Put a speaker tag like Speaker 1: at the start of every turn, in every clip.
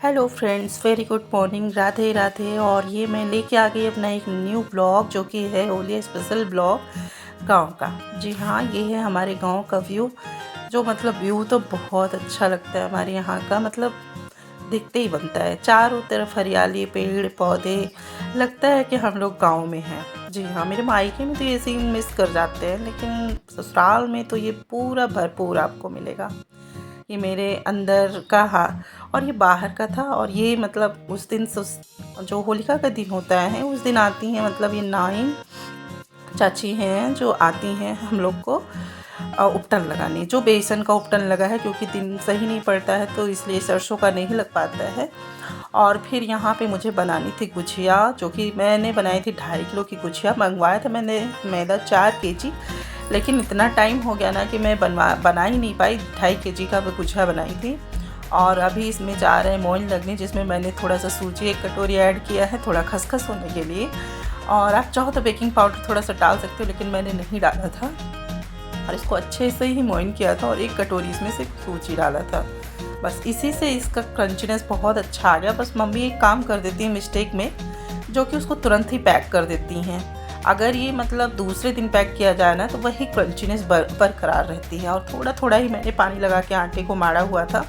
Speaker 1: Hello friends, very good morning, Radhe Radhe. और ये मैं लेके आ गई अपना एक न्यू ब्लॉग जो कि है होली स्पेशल ब्लॉग गांव का। जी हाँ, ये है हमारे गांव का व्यू। जो मतलब व्यू तो बहुत अच्छा लगता है हमारे यहाँ का, मतलब दिखते ही बनता है। चारों तरफ हरियाली, पेड़ पौधे, लगता है कि हम लोग गांव में हैं। जी हाँ, मेरे मायके में तो ये सीन मिस कर जाते हैं, लेकिन ससुराल में तो ये पूरा भरपूर आपको मिलेगा। ये मेरे अंदर का और ये बाहर का था। और ये मतलब उस दिन जो होलिका का दिन होता है उस दिन आती हैं, मतलब ये 9 चाची हैं जो आती हैं हम लोग को उपटन लगाने। जो बेसन का उपटन लगा है, क्योंकि दिन सही नहीं पड़ता है तो इसलिए सरसों का नहीं लग पाता है। और फिर यहाँ पे मुझे बनानी थी गुजिया, जो कि मैंने बनाई थी 2.5 किलो की गुजिया। मंगवाया था मैंने मैदा 4 kg, लेकिन इतना टाइम हो गया ना कि मैं बना ही नहीं पाई। 2.5 kg का मैं गुजिया बनाई थी। और अभी इसमें जा रहे हैं मोइन लगने, जिसमें मैंने थोड़ा सा सूजी 1 कटोरी ऐड किया है, थोड़ा खसखस होने के लिए। और आप चाहो तो बेकिंग पाउडर थोड़ा सा डाल सकते हो, लेकिन मैंने नहीं डाला था। और इसको अच्छे से ही मोइन किया था और 1 कटोरी इसमें से सूजी डाला था। बस इसी से इसका क्रंचीनेस बहुत अच्छा आ गया। बस मम्मी एक काम कर देती है मिस्टेक में, जो कि उसको तुरंत ही पैक कर देती हैं। अगर ये मतलब दूसरे दिन पैक किया जाए ना तो वही क्रंचीनेस बरकरार रहती है। और थोड़ा थोड़ा ही मैंने पानी लगा के आटे को माड़ा हुआ था,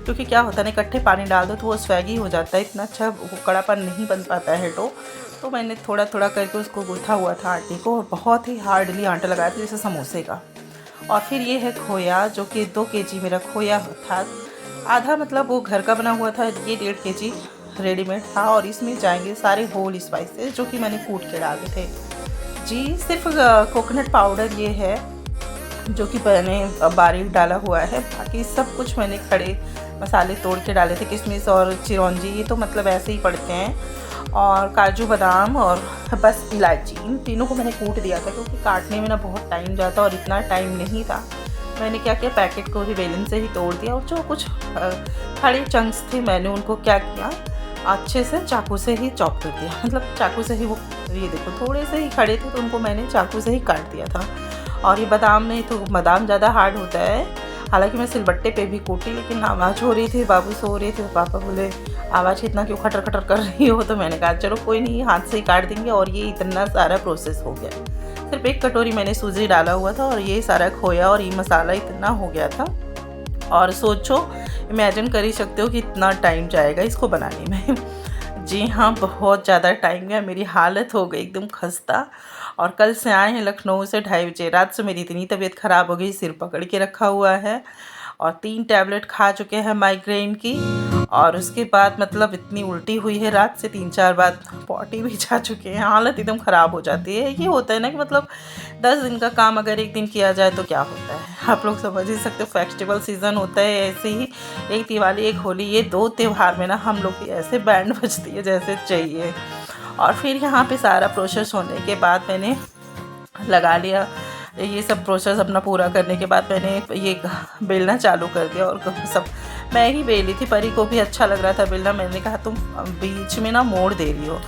Speaker 1: क्योंकि क्या होता है ना, इकट्ठे पानी डाल दो तो वो स्वैगी हो जाता है, इतना अच्छा वो कड़ापन नहीं बन पाता है डो। तो मैंने थोड़ा थोड़ा करके उसको गूँथा हुआ था आटे को, और बहुत ही हार्डली आटा लगाया था जैसे समोसे का। और फिर ये है खोया, जो कि 2 kg मेरा खोया था। आधा मतलब वो घर का बना हुआ था, ये 1.5 kg रेडीमेड था। और इसमें जाएंगे सारे होल स्पाइसेस जो कि मैंने कूट के डाले थे। जी, सिर्फ कोकोनट पाउडर ये है जो कि मैंने बारीक डाला हुआ है। बाकी सब कुछ मैंने खड़े मसाले तोड़ के डाले थे। किशमिश और चिरौंजी ये तो मतलब ऐसे ही पड़ते हैं, और काजू बादाम और बस इलायची, इन तीनों को मैंने कूट दिया था, क्योंकि काटने में ना बहुत टाइम जाता और इतना टाइम नहीं था। मैंने क्या किया, पैकेट को भी बेलन से ही तोड़ दिया, और जो कुछ खड़े चंक्स थे मैंने उनको क्या किया, अच्छे से चाकू से ही चॉप कर दिया। मतलब चाकू से ही वो, ये देखो थोड़े से ही खड़े थे तो उनको मैंने चाकू से ही काट दिया था। और ये बादाम नहीं तो बादाम ज़्यादा हार्ड होता है। हालांकि मैं सिलबट्टे पे भी कूटी, लेकिन आवाज़ हो रही थी, बाबू सो रहे थे, पापा बोले आवाज़ इतना क्यों खटर खटर कर रही हो। तो मैंने कहा चलो कोई नहीं, हाथ से ही काट देंगे। और ये इतना सारा प्रोसेस हो गया। सिर्फ 1 कटोरी मैंने सूजी डाला हुआ था, और ये सारा खोया और ये मसाला इतना हो गया था। और सोचो, इमेजिन कर ही सकते हो कि इतना टाइम जाएगा इसको बनाने में। जी हाँ, बहुत ज़्यादा टाइम गया, मेरी हालत हो गई एकदम खस्ता। और कल से आए हैं लखनऊ से 2:30 बजे। रात से मेरी इतनी तबीयत ख़राब हो गई, सिर पकड़ के रखा हुआ है। और 3 टैबलेट खा चुके हैं माइग्रेन की। और उसके बाद मतलब इतनी उल्टी हुई है, रात से 3-4 बार पॉटी भी जा चुके हैं। हालत एकदम ख़राब हो जाती है। ये होता है ना कि मतलब 10 दिन का काम अगर एक दिन किया जाए तो क्या होता है, आप लोग समझ ही सकते हो। फेस्टिवल सीज़न होता है ऐसे ही, एक दिवाली एक होली, ये 2 त्यौहार में ना हम लोग की ऐसे बैंड बजती है जैसे चाहिए। और फिर यहाँ पे सारा प्रोसेस होने के बाद मैंने लगा लिया। ये सब प्रोसेस अपना पूरा करने के बाद मैंने ये बेलना चालू कर दिया। और सब मैं ही बेली थी, परी को भी अच्छा लग रहा था बेलना। मैंने कहा तुम बीच में ना मोड़ दे रही हो,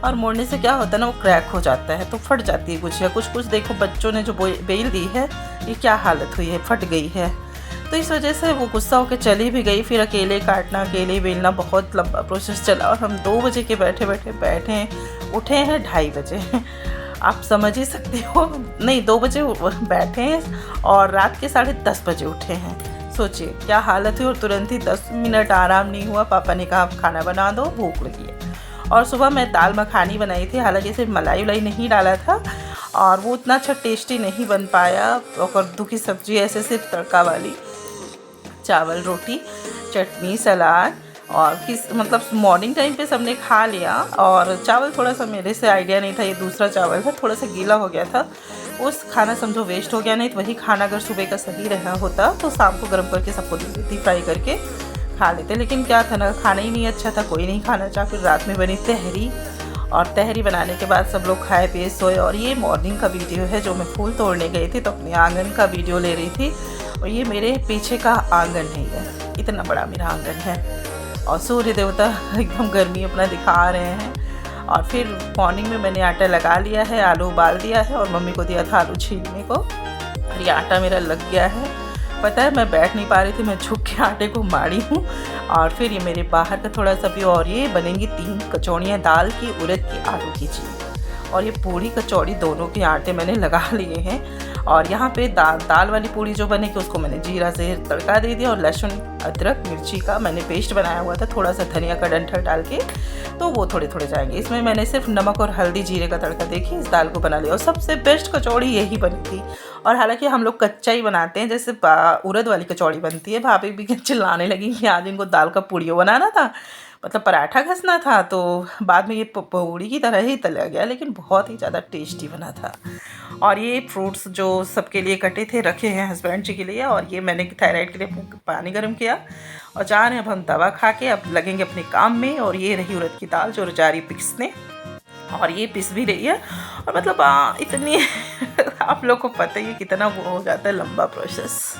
Speaker 1: और मोड़ने से क्या होता है ना, वो क्रैक हो जाता है तो फट जाती है गुजिया। कुछ कुछ देखो बच्चों ने जो बेल दी है, ये क्या हालत हुई है, फट गई है। तो इस वजह से वो गुस्सा होकर चली भी गई। फिर अकेले काटना, अकेले बेलना, बहुत लंबा प्रोसेस चला। और हम 2 बजे के बैठे बैठे उठे हैं 2:30 बजे। आप समझ ही सकते हो, नहीं 2 बजे बैठे हैं और रात के 10:30 बजे उठे हैं। सोचिए क्या हालत है। और तुरंत ही 10 मिनट आराम नहीं हुआ, पापा ने कहा खाना बना दो, भूख लगी है। और सुबह मैं दाल मखानी बनाई थी, हालांकि सिर्फ मलाई वलाई नहीं डाला था, और वो उतना अच्छा टेस्टी नहीं बन पाया। और कद्दू की सब्ज़ी ऐसे सिर्फ तड़का वाली, चावल रोटी चटनी सलाद। और किस मतलब मॉर्निंग टाइम पे सबने खा लिया। और चावल थोड़ा सा मेरे से आइडिया नहीं था, ये दूसरा चावल था, थोड़ा सा गीला हो गया था। उस खाना समझो वेस्ट हो गया। नहीं तो वही खाना अगर सुबह का सही रहा होता तो शाम को गर्म करके सबको दे देती, फ्राई करके खा लेते। लेकिन क्या था ना, खाना ही नहीं अच्छा था, कोई नहीं खाना चाहा। फिर रात में बनी तहरी, और तहरी बनाने के बाद सब लोग खाए पिए सोए। और ये मॉर्निंग का वीडियो है, जो मैं फूल तोड़ने गई थी तो अपने आंगन का वीडियो ले रही थी। और ये मेरे पीछे का आंगन है, इतना बड़ा मेरा आंगन है। और सूर्य देवता एकदम गर्मी अपना दिखा रहे हैं। और फिर मॉर्निंग में मैंने आटा लगा लिया है, आलू उबाल दिया है, और मम्मी को दिया था आलू छीलने को। और ये आटा मेरा लग गया है। पता है मैं बैठ नहीं पा रही थी, मैं झुक के आटे को मारी हूँ। और फिर ये मेरे बाहर का थोड़ा सा भी, और ये बनेंगी 3 कचौड़ियाँ दाल की, उड़द की, आलू की जी। और ये पूड़ी कचौड़ी दोनों के आटे मैंने लगा लिए हैं। और यहाँ पे दाल वाली पूड़ी जो बनेगी उसको मैंने जीरा से तड़का दे दिया, और लहसुन अदरक मिर्ची का मैंने पेस्ट बनाया हुआ था, थोड़ा सा धनिया का डंठल डाल के, तो वो थोड़े थोड़े जाएंगे। इसमें मैंने सिर्फ नमक और हल्दी जीरे का तड़का देखी इस दाल को बना लिया। और सबसे बेस्ट कचौड़ी यही बनी थी। और हालांकि हम लोग कच्चा ही बनाते हैं, जैसे उड़द वाली कचौड़ी बनती है। भाभी भी चिल्लाने लगी कि आज इनको दाल का पूड़ियों बनाना था, मतलब पराठा घसना था। तो बाद में ये पूड़ी की तरह ही तला गया, लेकिन बहुत ही ज़्यादा टेस्टी बना था। और ये फ्रूट्स जो सबके लिए कटे थे रखे हैं हस्बैंड जी के लिए। और ये मैंने थायराइड के लिए पानी गर्म किया, और जा रहे हैं अब हम दवा खा के अब लगेंगे अपने काम में। और ये रही उड़द की दाल जो जा रही पिसने, और ये पिस भी रही है। और मतलब इतनी आप लोग को पता ही है कितना वो हो जाता है लंबा प्रोसेस।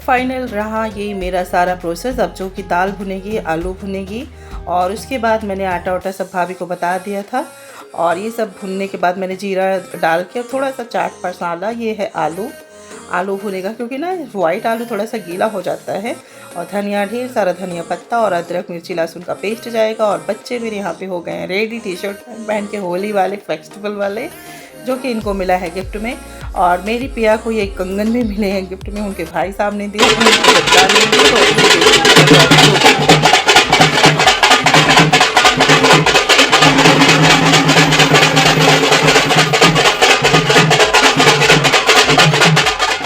Speaker 1: फाइनल रहा ये मेरा सारा प्रोसेस। अब जो कि दाल भुनेगी, आलू भुनेगी, और उसके बाद मैंने आटा वाटा सब भाभी को बता दिया था। और ये सब भुनने के बाद मैंने जीरा डाल के थोड़ा सा चाट मसाला, ये है आलू भुनेगा, क्योंकि ना वाइट आलू थोड़ा सा गीला हो जाता है। और धनिया, ढेर सारा धनिया पत्ता, और अदरक मिर्ची लहसुन का पेस्ट जाएगा। और बच्चे मेरे यहाँ पे हो गए हैं रेडी, टी शर्ट पहन के, होली वाले फेस्टिवल वाले, जो कि इनको मिला है गिफ्ट में। और मेरी पिया को ये कंगन में मिले हैं गिफ्ट में, उनके भाई साहब ने दिए।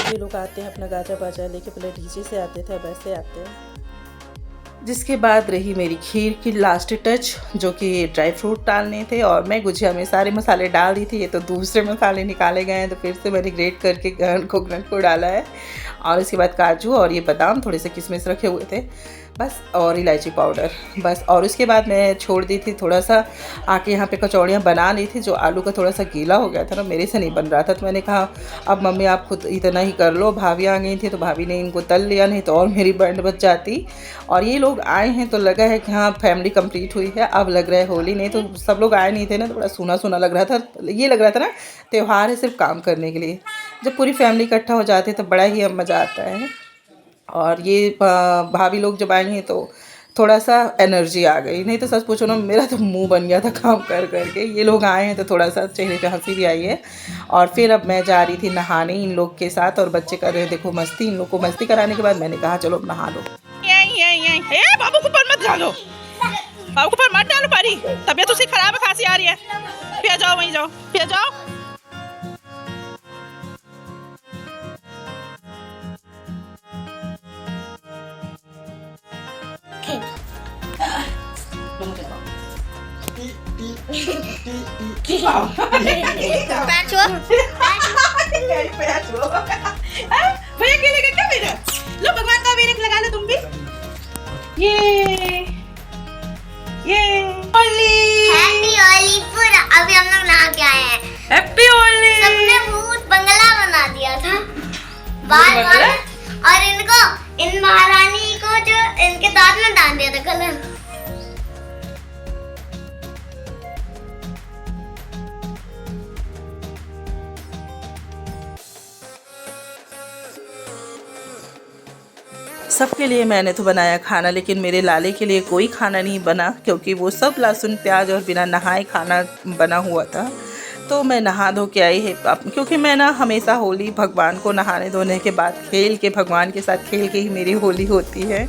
Speaker 1: ये लोग आते हैं अपना गाजा बाजा लेके, पहले डीजे से आते थे, अब ऐसे आते हैं। जिसके बाद रही मेरी खीर की लास्ट टच, जो कि ड्राई फ्रूट डालने थे। और मैं गुजिया में सारे मसाले डाल दी थी, ये तो दूसरे मसाले निकाले गए हैं, तो फिर से मैंने ग्रेट करके कोकोनट को डाला है। और इसके बाद काजू और ये बादाम, थोड़े से किशमिश रखे हुए थे बस, और इलायची पाउडर बस। और उसके बाद मैं छोड़ दी थी थोड़ा सा आके यहाँ पे कचौड़ियाँ बना ली थी। जो आलू का थोड़ा सा गीला हो गया था ना, मेरे से नहीं बन रहा था, तो मैंने कहा अब मम्मी आप खुद इतना ही कर लो। भाभी आ गई थी तो भाभी ने इनको तल लिया, नहीं तो और मेरी बैंड बच जाती। और ये लोग आए हैं तो लगा है कि हाँ फैमिली कंप्लीट हुई है। अब लग रहा है होली, नहीं तो सब लोग आए नहीं थे ना, तो बड़ा सूना सूना लग रहा था। ये लग रहा था ना त्यौहार है सिर्फ काम करने के लिए। जब पूरी फैमिली इकट्ठा हो जाती है तो बड़ा ही मज़ा आता है। और ये भाभी लोग जब आई हैं तो थोड़ा सा एनर्जी आ गई, नहीं तो सच पूछो ना मेरा तो मुंह बन गया था काम कर करके। ये लोग आए हैं तो थोड़ा सा चेहरे पे हंसी भी आई है। और फिर अब मैं जा रही थी नहाने इन लोग के साथ, और बच्चे कर रहे देखो मस्ती। इन लोग को मस्ती कराने के बाद मैंने कहा चलो नहा लो। बाबू को पर मत डालो, बाबू को पर मत डालो, पारी तबीयत उसकी खराब है, खांसी आ रही है। फिर जाओ वहीं जाओ, फिर जाओ। भैया के लेके क्या मेरा लो, भगवान का अबीर लगा लो तुम भी। ये होली,
Speaker 2: हैप्पी होली। पूरा अभी हम लोग नहा के आए हैं।
Speaker 1: हैप्पी होली।
Speaker 2: सबने भूत बंगला बना दिया था बार बार, और इनको इन महारानी को जो इनके दांत में डाल दिया था कलर।
Speaker 1: सबके लिए मैंने तो बनाया खाना, लेकिन मेरे लाले के लिए कोई खाना नहीं बना, क्योंकि वो सब लहसुन प्याज और बिना नहाए खाना बना हुआ था। तो मैं नहा धो के आई है, क्योंकि मैं ना हमेशा होली भगवान को नहाने धोने के बाद खेल के, भगवान के साथ खेल के ही मेरी होली होती है।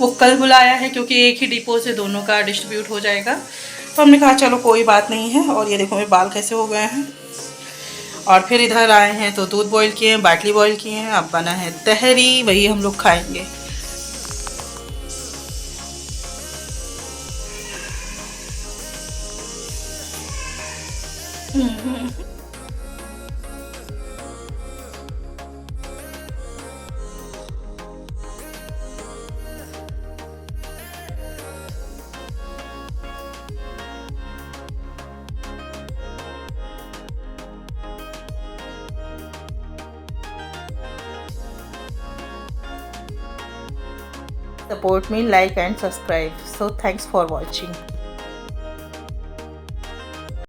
Speaker 1: वो कल बुलाया है क्योंकि एक ही डिपो से दोनों का डिस्ट्रीब्यूट हो जाएगा। तो हमने कहा चलो कोई बात नहीं है। और ये देखो मेरे बाल कैसे हो गए हैं। और फिर इधर आए हैं तो दूध बॉईल किए हैं, बाटली बॉईल किए हैं। अब बना है तहरी, वही हम लोग खाएंगे। Support me, like and subscribe. So thanks for watching.